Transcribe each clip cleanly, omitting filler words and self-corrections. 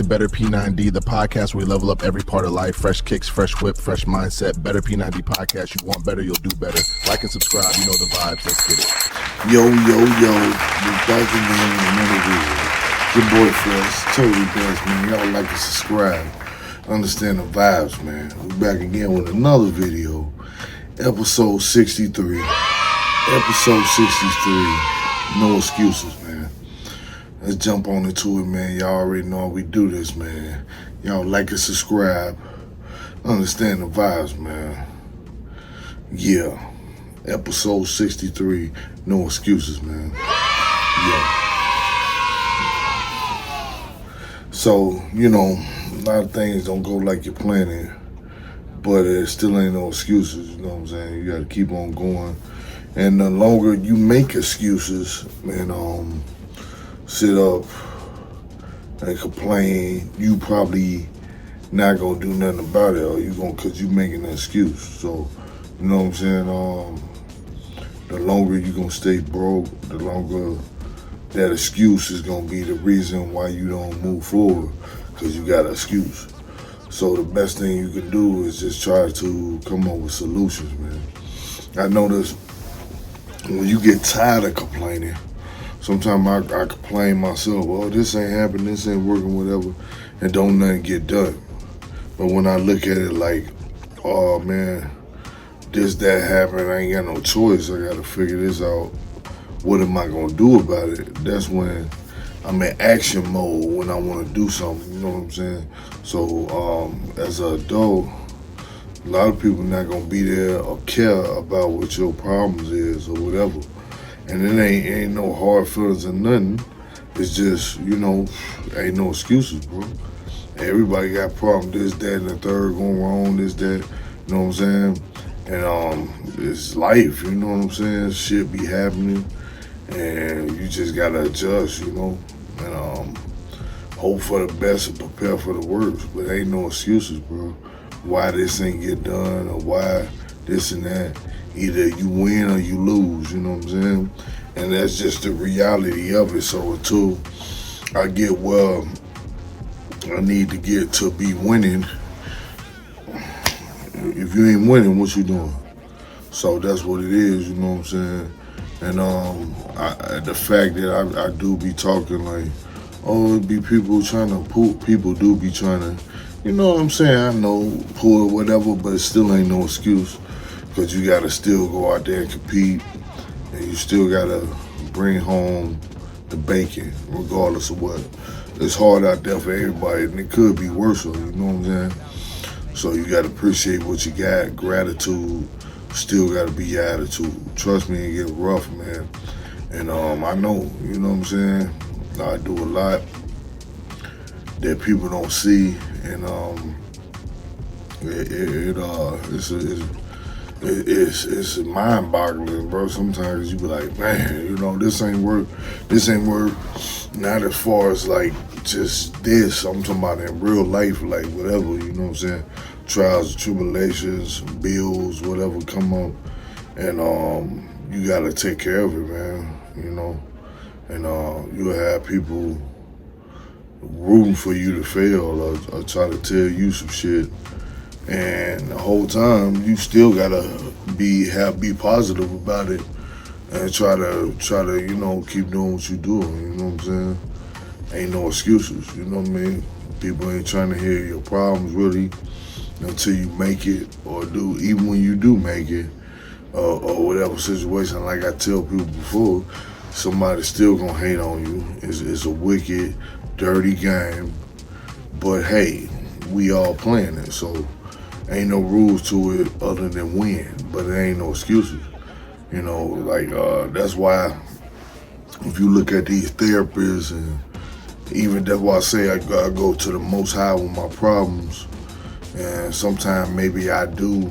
to Better P9D, the podcast where we level up every part of life. Fresh kicks, fresh whip, fresh mindset. Better P9D podcast. You want better, you'll do better. Like and subscribe. You know the vibes. Let's get it. Yo, we're back again with another video. Your boy Fresh, totally blessed, man. Y'all like to subscribe. Understand the vibes, man. We're back again with another video. Episode 63. Episode 63. No excuses, man. Let's jump on into it, man. Y'all already know how we do this, man. Y'all like and subscribe. Understand the vibes, man. Yeah. Episode 63. No excuses, man. Yeah. So, you know, a lot of things don't go like you're planning, but it still ain't no excuses, you know what I'm saying? You gotta keep on going. And the longer you make excuses and sit up and complain, you probably not gonna do nothing about it, or you gonna, cause you making an excuse. So, you know what I'm saying? The longer you gonna stay broke, the longer that excuse is gonna be the reason why you don't move forward, cause you got an excuse. So the best thing you can do is just try to come up with solutions, man. I notice when you get tired of complaining, sometimes I complain myself, oh, this ain't happening, this ain't working, whatever, and don't nothing get done. But when I look at it like, oh man, this, that happened, I ain't got no choice, I gotta figure this out. What am I gonna do about it? That's when I'm in action mode, when I wanna do something, you know what I'm saying? So as an adult, a lot of people not gonna be there or care about what your problems is or whatever. And it ain't no hard feelings or nothing. It's just, you know, ain't no excuses, bro. Everybody got problems, this, that, and the third going wrong, this, that, you know what I'm saying? And it's life, you know what I'm saying? Shit be happening, and you just gotta adjust, you know? And hope for the best and prepare for the worst. But ain't no excuses, bro. Why this ain't get done, or why this and that. Either you win or you lose, you know what I'm saying? And that's just the reality of it. So until I get where I need to get to be winning, if you ain't winning, what you doing? So that's what it is, you know what I'm saying? And the fact that I do be talking like, oh, it be people trying to pull, people do be trying to, you know what I'm saying? I know, pull or whatever, but it still ain't no excuse, because you gotta still go out there and compete, and you still gotta bring home the bacon, regardless of what. It's hard out there for everybody, and it could be worse, you know what I'm saying? So you gotta appreciate what you got. Gratitude still gotta be your attitude. Trust me, it get rough, man. And I know, you know what I'm saying? I do a lot that people don't see, and it's mind-boggling, bro. Sometimes you be like, man, you know, this ain't work. Not as far as like just this. I'm talking about in real life, like whatever, you know what I'm saying? Trials and tribulations, bills, whatever come up, and you gotta take care of it, man. You know, and you'll have people rooting for you to fail, or try to tell you some shit, and the whole time you still gotta be positive about it, and try to you know, keep doing what you doing. You know what I'm saying? Ain't no excuses. You know what I mean? People ain't trying to hear your problems really until you make it, or do, even when you do make it, or whatever situation. Like I tell people before, somebody's still gonna hate on you. It's a wicked, dirty game, but hey, we all playing it, so ain't no rules to it other than win. But it ain't no excuses, you know. Like that's why if you look at these therapists, and even that's why I say I go to the Most High with my problems. And sometimes maybe I do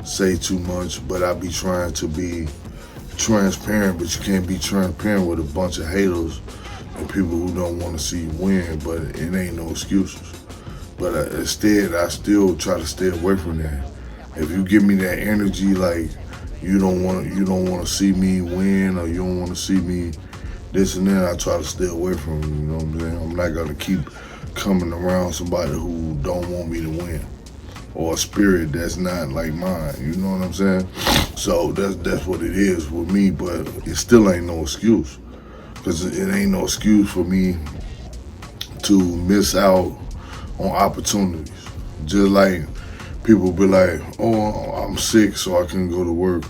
say too much, but I be trying to be transparent. But you can't be transparent with a bunch of haters and people who don't want to see you win. But it ain't no excuses. But instead, I still try to stay away from that. If you give me that energy, like you don't want to see me win, or you don't want to see me this and that, I try to stay away from it. You know what I'm saying? I'm not gonna keep coming around somebody who don't want me to win, or a spirit that's not like mine. You know what I'm saying? So that's what it is with me. But it still ain't no excuse, because it ain't no excuse for me to miss out on opportunities. Just like people be like, "Oh, I'm sick, so I couldn't go to work."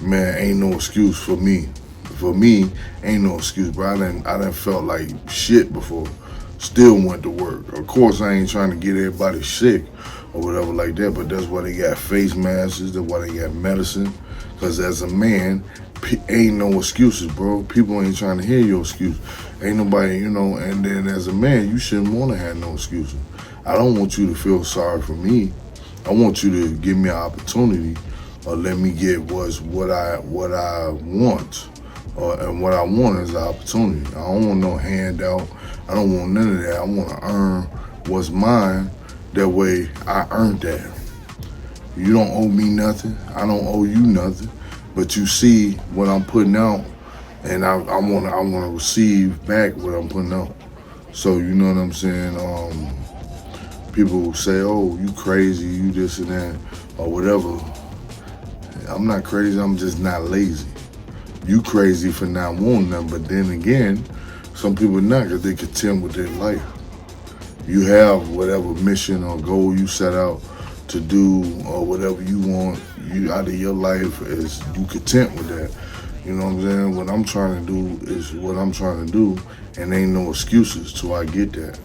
Man, ain't no excuse for me. For me, ain't no excuse, bro. I done felt like shit before. Still went to work. Of course, I ain't trying to get everybody sick or whatever like that, but that's why they got face masks. That's why they got medicine. Because as a man, ain't no excuses, bro. People ain't trying to hear your excuse. Ain't nobody, and then as a man, you shouldn't want to have no excuses. I don't want you to feel sorry for me. I want you to give me an opportunity or let me get what I want. And what I want is an opportunity. I don't want no handout. I don't want none of that. I want to earn what's mine. That way I earned that. You don't owe me nothing. I don't owe you nothing. But you see what I'm putting out, and I want to receive back what I'm putting out. So you know what I'm saying? People will say, "Oh, you crazy, you this and that, or whatever." I'm not crazy. I'm just not lazy. You crazy for not wanting them, but then again, some people not, because they content with their life. You have whatever mission or goal you set out to do, or whatever you want you out of your life, is you content with that. You know what I'm saying? What I'm trying to do is what I'm trying to do, and ain't no excuses till I get that.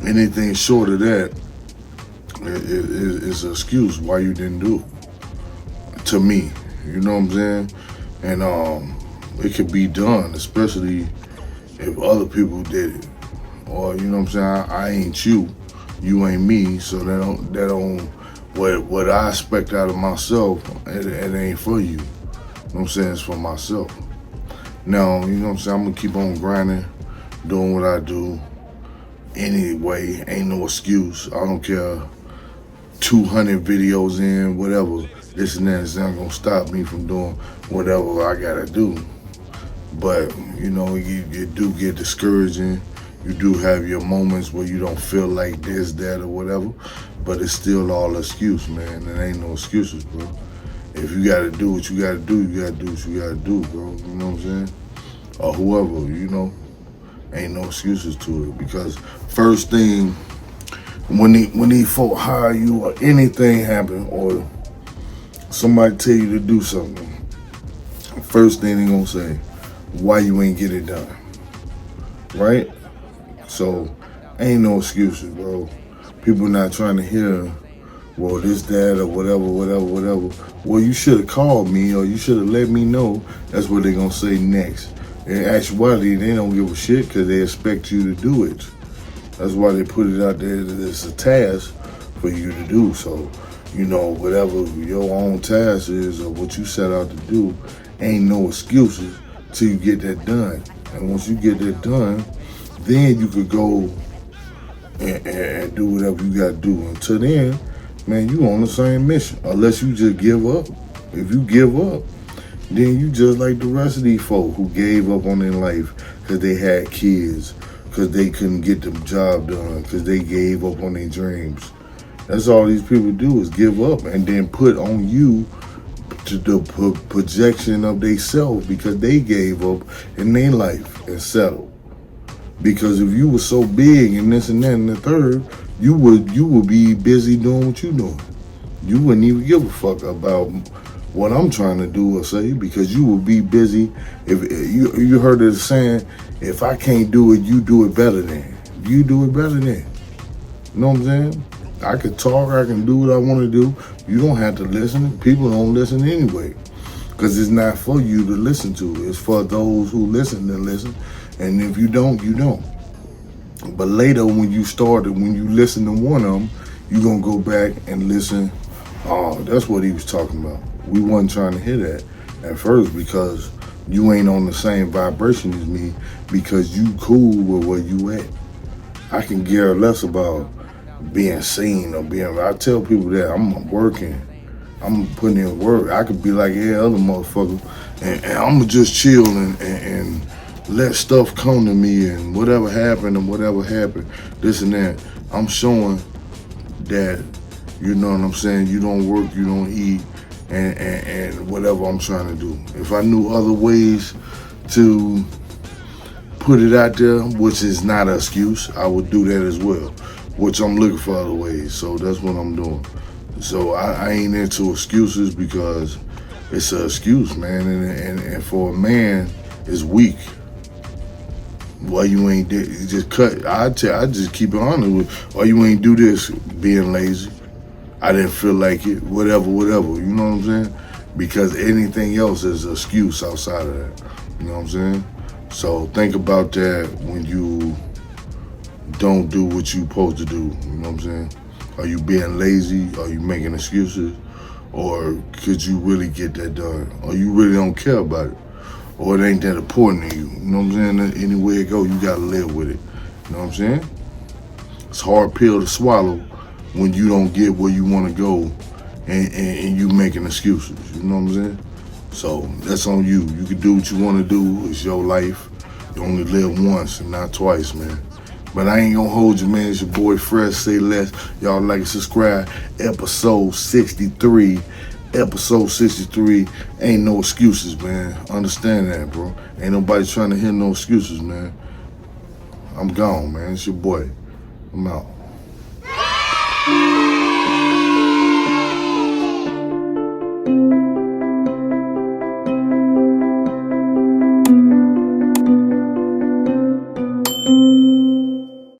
Anything short of that is an excuse why you didn't do it. To me, you know what I'm saying? And it could be done, especially if other people did it. Or, you know what I'm saying, I ain't you, you ain't me, so that don't what I expect out of myself, it ain't for you. You know what I'm saying? It's for myself. Now, you know what I'm saying, I'm gonna keep on grinding, doing what I do. Anyway, ain't no excuse. I don't care. 200 videos in, whatever. This and that is not gonna stop me from doing whatever I gotta do. But you do get discouraging. You do have your moments where you don't feel like this, that, or whatever. But it's still all excuse, man. There ain't no excuses, bro. If you gotta do what you gotta do, you gotta do what you gotta do, bro. You know what I'm saying? Or whoever, ain't no excuses to it. Because first thing, when these folk hire you or anything happen, or somebody tell you to do something, first thing they gonna say, why you ain't get it done, right? So ain't no excuses, bro. People not trying to hear, well, this, that, or whatever. Well, you should have called me, or you should have let me know. That's what they gonna say next. In actuality, they don't give a shit, because they expect you to do it. That's why they put it out there that it's a task for you to do. So, whatever your own task is or what you set out to do, ain't no excuses till you get that done. And once you get that done, then you could go and do whatever you got to do. Until then, man, you on the same mission. Unless you just give up. If you give up, then you just like the rest of these folk who gave up on their life because they had kids, because they couldn't get the job done, because they gave up on their dreams. That's all these people do, is give up and then put on you to the projection of they self, because they gave up in their life and settled. Because if you were so big and this and that and the third, you would be busy doing what you doing. You wouldn't even give a fuck about what I'm trying to do or say, because you would be busy. If you heard of the saying, if I can't do it, you do it better than. You do it better than. You know what I'm saying? I can talk, I can do what I want to do. You don't have to listen. People don't listen anyway, because it's not for you to listen to. It's for those who listen to listen. And if you don't, you don't. But later, when you listen to one of them, you're going to go back and listen. Oh, that's what he was talking about. We wasn't trying to hear that at first, because you ain't on the same vibration as me, because you cool with where you at. I can care less about being seen or I tell people that I'm working. I'm putting in work. I could be like other motherfuckers, and I'm just chill and let stuff come to me and whatever happened, this and that. I'm showing that, you know what I'm saying, you don't work, you don't eat, and whatever I'm trying to do. If I knew other ways to put it out there, which is not an excuse, I would do that as well, which I'm looking for other ways. So that's what I'm doing. So I ain't into excuses because it's an excuse, man. And for a man, it's weak. Why you ain't just cut? I just keep it honest with. Why you ain't do this? Being lazy. I didn't feel like it. Whatever. You know what I'm saying? Because anything else is an excuse outside of that. You know what I'm saying? So think about that when you don't do what you supposed to do. You know what I'm saying? Are you being lazy? Are you making excuses? Or could you really get that done? Or you really don't care about it? Or it ain't that important to you? You know what I'm saying? Anywhere it go, you gotta live with it. You know what I'm saying? It's a hard pill to swallow when you don't get where you wanna go and you making excuses. You know what I'm saying? So that's on you. You can do what you wanna do. It's your life. You only live once and not twice, man. But I ain't gonna hold you, man. It's your boy Fresh, Say Less. Y'all like and subscribe. Episode 63. Episode 63. Ain't no excuses, man. Understand that, bro. Ain't nobody trying to hear no excuses, man. I'm gone, man. It's your boy. I'm out.